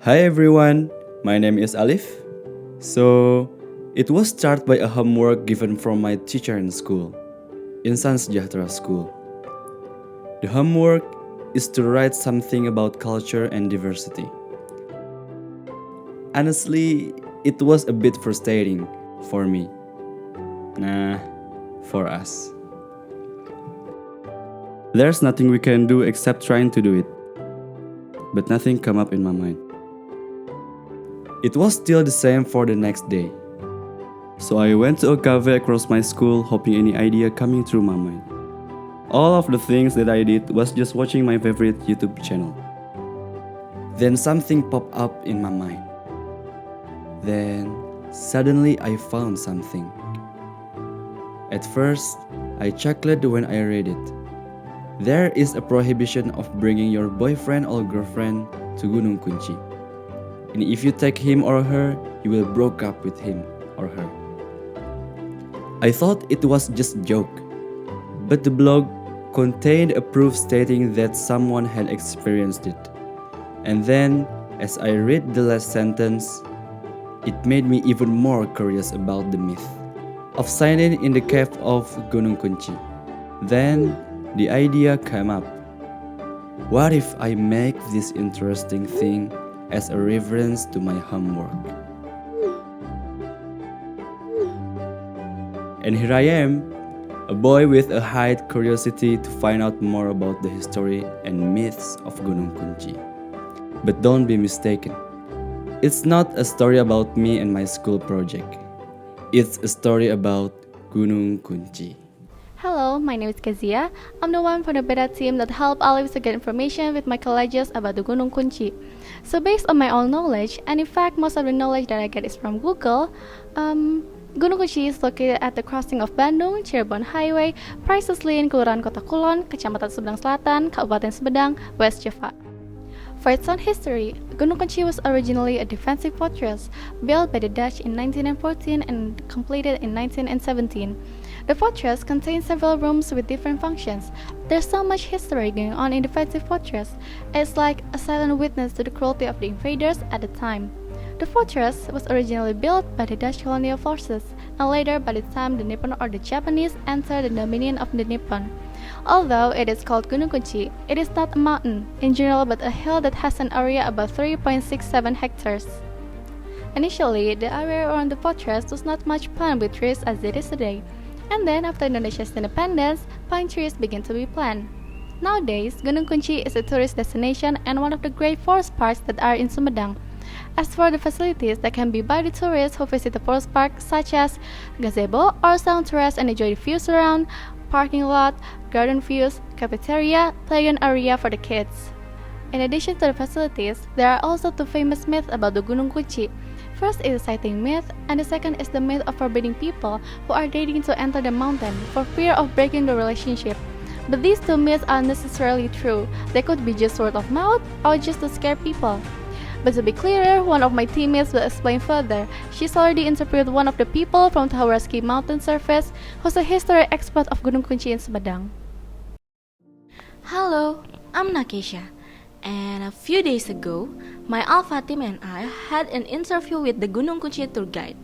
Hi everyone, my name is Alif. So, it was started by a homework given from my teacher in school, Insan Sejahtera school. The homework is to write something about culture and diversity. Honestly, it was a bit frustrating for me. For us. There's nothing we can do except trying to do it. But nothing came up in my mind. It was still the same for the next day. So I went to a cafe across my school hoping any idea coming through my mind. All of the things that I did was just watching my favorite YouTube channel. Then something popped up in my mind. Then suddenly I found something. At first, I chuckled when I read it. There is a prohibition of bringing your boyfriend or girlfriend to Gunung Kunci. And if you take him or her, you will break up with him or her. I thought it was just a joke, but the blog contained a proof stating that someone had experienced it. And then, as I read the last sentence, it made me even more curious about the myth of signing in the cave of Gunung Kunci. Then, the idea came up. What if I make this interesting thing as a reference to my homework? And here I am, a boy with a high curiosity to find out more about the history and myths of Gunung Kunci. But don't be mistaken, it's not a story about me and my school project. It's a story about Gunung Kunci. Hello, my name is Kezia. I'm the one from the beta team that helped Alif to get information with my colleges about the Gunung Kunci. So based on my own knowledge, and in fact most of the knowledge that I get is from Google, Gunung Kunci is located at the crossing of Bandung, Cirebon Highway, precisely in Kelurahan Kota Kulon, Kecamatan Sumedang Selatan, Kabupaten Sumedang, West Java. For its own history, Gunung Kunci was originally a defensive fortress built by the Dutch in 1914 and completed in 1917. The fortress contains several rooms with different functions. There's so much history going on in the defensive fortress. It's like a silent witness to the cruelty of the invaders at the time. The fortress was originally built by the Dutch colonial forces, and later by the time the Nippon or the Japanese entered the dominion of the Nippon. Although it is called Gunung Kunci, it is not a mountain in general but a hill that has an area about 3.67 hectares. Initially, the area around the fortress was not much planted with trees as it is today. And then, after Indonesia's independence, pine trees began to be planted. Nowadays, Gunung Kunci is a tourist destination and one of the great forest parks that are in Sumedang. As for the facilities that can be by the tourists who visit the forest park, such as gazebo or sound terrace and enjoy the views around, parking lot, garden views, cafeteria, playground area for the kids. In addition to the facilities, there are also two famous myths about the Gunung Kunci. First is the sighting myth, and the second is the myth of forbidding people who are dating to enter the mountain for fear of breaking the relationship. But these two myths aren't necessarily true. They could be just word of mouth or just to scare people. But to be clearer, one of my teammates will explain further. She's already interviewed one of the people from Tauraski mountain surface who's a history expert of Gunung Kunci in Sumedang. Hello, I'm Nakesha. And a few days ago, my Alpha team and I had an interview with the Gunung Kunci tour guide.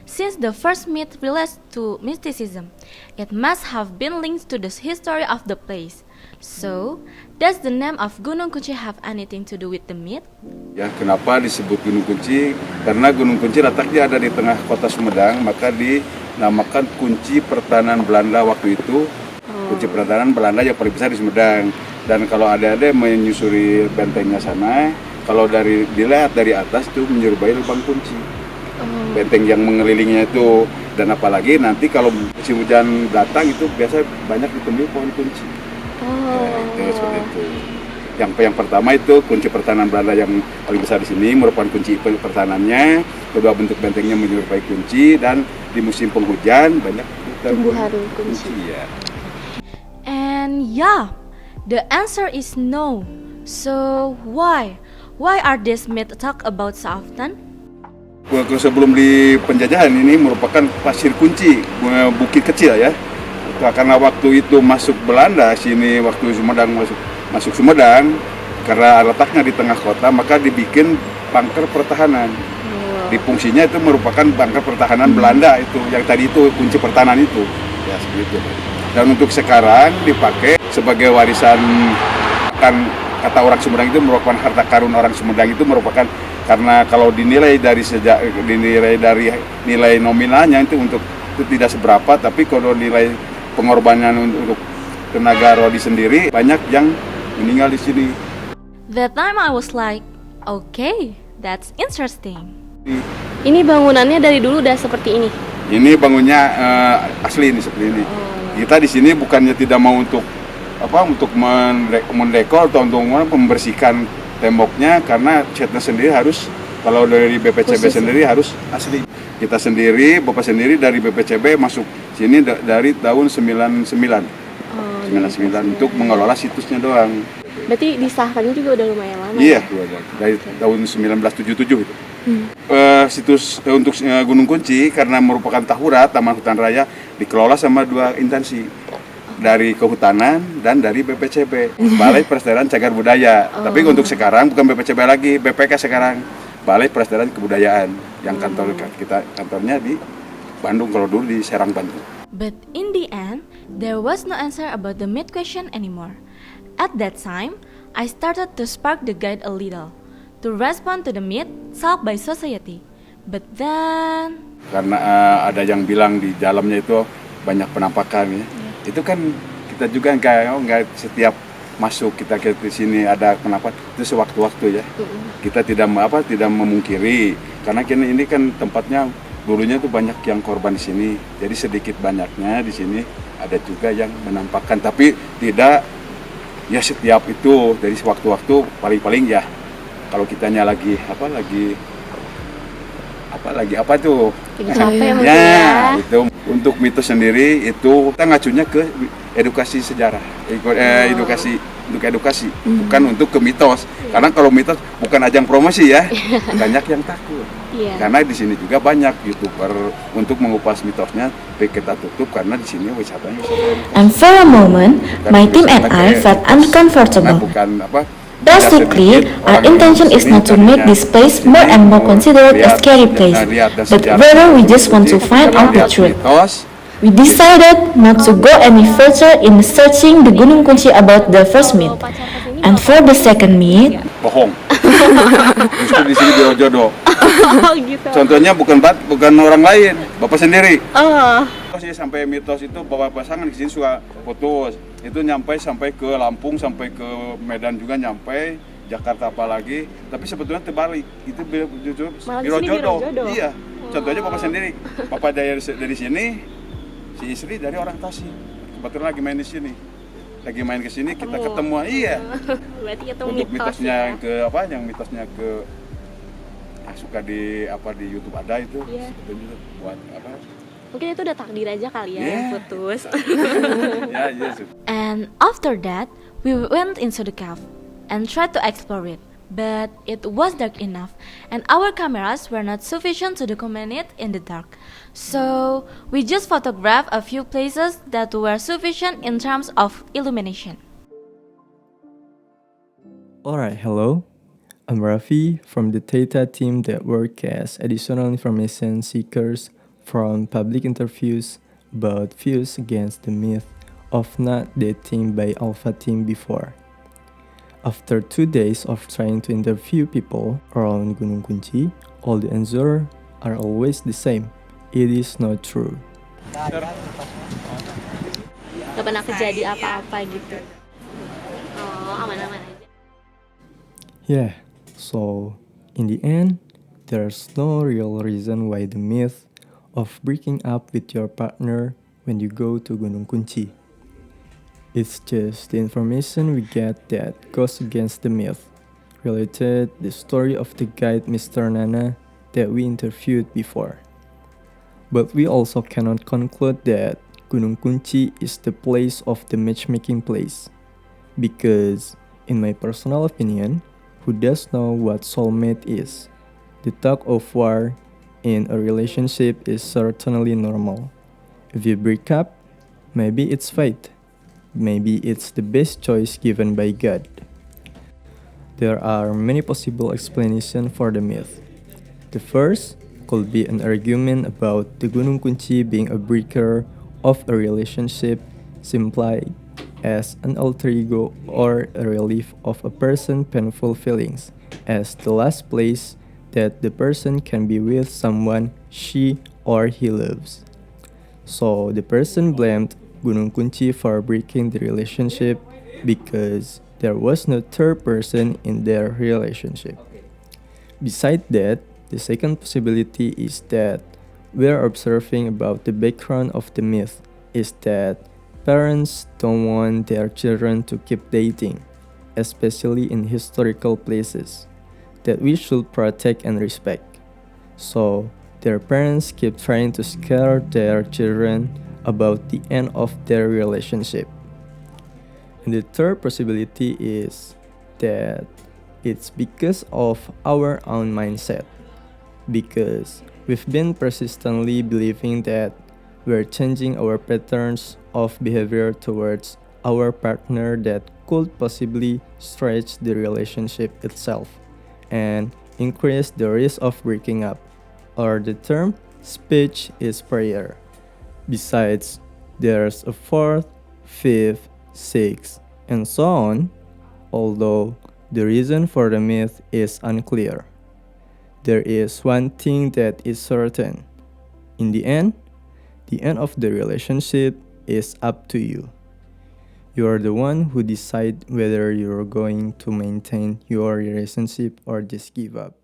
Since the first myth relates to mysticism, it must have been linked to the history of the place. So, does the name of Gunung Kunci have anything to do with the myth? Ya, kenapa disebut Gunung Kunci? Karena Gunung Kunci letaknya ada di tengah kota Sumedang, maka dinamakan kunci pertahanan Belanda waktu itu. Kunci pertahanan Belanda yang paling besar di Sumedang. Dan kalau ada menyusuri bentengnya sana, kalau dilihat dari atas itu menyerupai lubang kunci. Benteng yang mengelilinginya itu, dan apalagi nanti kalau musim hujan datang itu biasa banyak ditemui pohon kunci. Itu seperti itu. Yang pertama itu kunci pertahanan Belanda yang paling besar di sini merupakan kunci pertahanannya. Kedua, bentuk bentengnya menyerupai kunci, dan di musim penghujan banyak Tumbuhan kunci. Ya. And yeah, the answer is no. So why? Why are these myths talked about so often? Sebelum di penjajahan ini merupakan pasir kunci, bukit kecil ya. Karena waktu itu masuk Belanda sini, waktu Sumedang masuk Sumedang, karena letaknya di tengah kota, maka dibikin bunker pertahanan. Di fungsinya itu merupakan bunker pertahanan Belanda itu, yang tadi itu kunci pertahanan itu. Ya seperti itu. Dan untuk sekarang dipakai sebagai warisan, kan kata orang Sumedang itu merupakan harta karun orang Sumedang, itu merupakan, karena kalau dinilai dari nilai nominalnya itu tidak seberapa, tapi kalau nilai pengorbanan untuk tenaga Rodi sendiri banyak yang meninggal di sini. That time I was like, okay, that's interesting. Ini bangunannya dari dulu udah seperti ini? Ini bangunnya asli ini seperti ini. Kita di sini bukannya tidak mau untuk mendekor atau untuk membersihkan temboknya, karena catnya sendiri harus, kalau dari BPCB khusus sendiri harus asli. Kita sendiri, Bapak sendiri dari BPCB masuk sini dari tahun 99. 99 untuk mengelola situsnya doang. Berarti disahkannya juga udah lumayan lama. Iya, dari tahun 1977 itu. Situs untuk Gunung Kunci karena merupakan Tahura, Taman Hutan Raya, dikelola sama dua instansi, dari Kehutanan dan dari BPCB, Balai Pelestarian Cagar Budaya. Tapi untuk sekarang bukan BPCB lagi, BPK sekarang, Balai Pelestarian Kebudayaan, yang kantornya di Bandung, kalau dulu di Serang, Bandung. But in the end, there was no answer about the myth question anymore. At that time, I started to spark the guide a little, to respond to the myth solved by society. But then... Karena ada yang bilang di dalamnya itu banyak penampakan ya. Itu kan kita juga nggak setiap masuk kita ke sini ada penampakan, itu sewaktu-waktu ya. Kita tidak memungkiri, karena ini kan tempatnya dulunya tuh banyak yang korban di sini. Jadi sedikit banyaknya di sini ada juga yang menampakkan, tapi tidak ya setiap itu, dari sewaktu-waktu, paling-paling ya kalau kitanya lagi tuh ya itu. Untuk mitos sendiri itu kita ngacunya ke edukasi sejarah, edukasi bukan untuk ke mitos. Karena kalau mitos bukan ajang promosi ya, banyak yang takut. Karena di sini juga banyak YouTuber untuk mengupas mitosnya, tapi kita tutup karena di sini wisatanya. And for a moment, my team and I felt uncomfortable. Basically, our intention is not to make this place more and more considered a scary place, but rather we just want to find out the truth. We decided not to go any further in searching the Gunung Kunci about the first myth. And for the second myth, bohong. Justru di sini jodoh. Contohnya bukan orang lain, Bapak sendiri. Sampai mitos itu bahwa pasangan di sini suka putus, itu sampai ke Lampung, sampai ke Medan juga nyampe, Jakarta apalagi, tapi sebetulnya terbalik, itu biro jodoh. Iya, contohnya Bapak sendiri, Bapak dari sini, si istri dari orang Tasik, kebetulan lagi main di sini, kita ketemu, iya. Untuk mitosnya ke yang mitosnya ke suka di YouTube ada itu, sebetulnya buat Mungkin itu udah takdir aja kali ya, putus. And after that, we went into the cave and tried to explore it. But it was dark enough, and our cameras were not sufficient to document it in the dark. So we just photographed a few places that were sufficient in terms of illumination. Alright, hello. I'm Rafi from the Theta team that work as additional information seekers from public interviews about views against the myth of not dating by Alpha team before. After 2 days of trying to interview people around Gunung Kunci, all the answers are always the same. It is not true. Gak pernah kejadi apa-apa gitu. Aman-aman aja. Yeah, so in the end, there's no real reason why the myth of breaking up with your partner when you go to Gunung Kunci. It's just the information we get that goes against the myth, related the story of the guide Mr. Nana that we interviewed before. But we also cannot conclude that Gunung Kunci is the place of the matchmaking place, because in my personal opinion, who does know what soulmate is? The tug of war in a relationship is certainly normal. If you break up, maybe it's fate. Maybe it's the best choice given by God. There are many possible explanations for the myth. The first could be an argument about the Gunung Kunci being a breaker of a relationship simply as an alter ego or a relief of a person's painful feelings, as the last place that the person can be with someone she or he loves. So the person blamed Gunung Kunci for breaking the relationship because there was no third person in their relationship. Besides that, the second possibility is that we're observing about the background of the myth is that parents don't want their children to keep dating, especially in historical places, that we should protect and respect. So, their parents keep trying to scare their children about the end of their relationship. And the third possibility is that it's because of our own mindset, because we've been persistently believing that we're changing our patterns of behavior towards our partner that could possibly stretch the relationship itself and increase the risk of breaking up, or the term speech is prayer. Besides, there's a fourth, fifth, sixth, and so on, although the reason for the myth is unclear. There is one thing that is certain. In the end of the relationship is up to you. You are the one who decide whether you're going to maintain your relationship or just give up.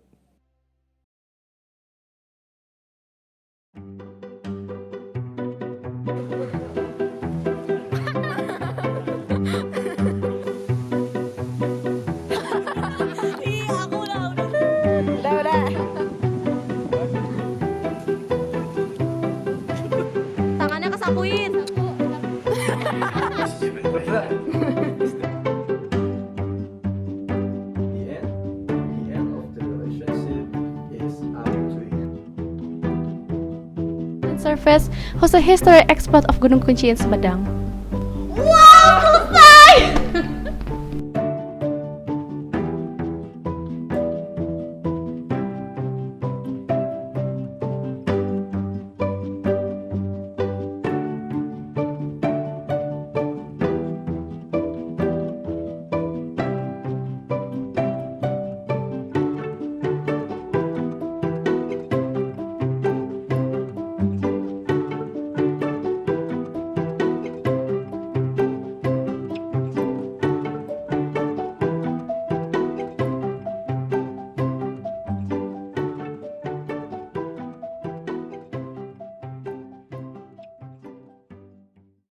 Tangannya kesapuin. The end of the relationship is up to you. Surface, who's a history expert of Gunung Kunci in Sumedang.